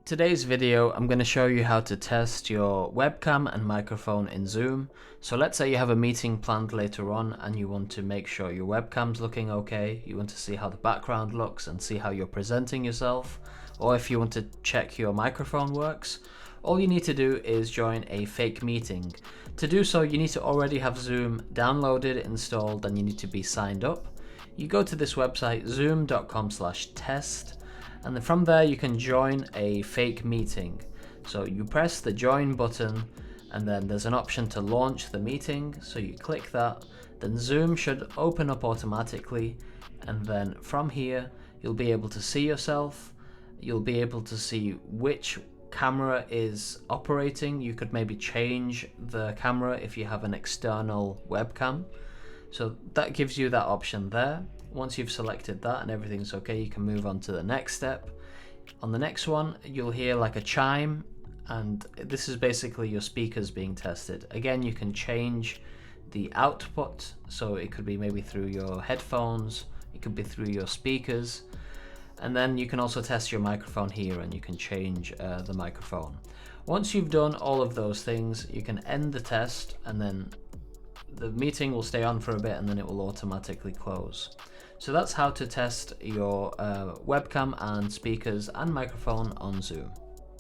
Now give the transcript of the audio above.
Today's video, I'm going to show you how to test your webcam and microphone in Zoom. So let's say you have a meeting planned later on and you want to make sure your webcam's looking okay, you want to see how the background looks and see how you're presenting yourself, or if you want to check your microphone works. All you need to do is join a fake meeting. To do so, you need to already have Zoom downloaded, installed, and you need to be signed up. You go to this website, zoom.com/test. And then from there you can join a fake meeting. So you press the join button and then there's an option to launch the meeting. So you click that, then Zoom should open up automatically. And then from here, you'll be able to see yourself. You'll be able to see which camera is operating. You could maybe change the camera if you have an external webcam. So that gives you that option there. Once you've selected that and everything's okay, you can move on to the next step. On the next one, you'll hear like a chime, and this is basically your speakers being tested. Again, you can change the output, so it could be maybe through your headphones, it could be through your speakers, and then you can also test your microphone here and you can change the microphone. Once you've done all of those things, you can end the test and then the meeting will stay on for a bit and then it will automatically close. So that's how to test your webcam and speakers and microphone on Zoom.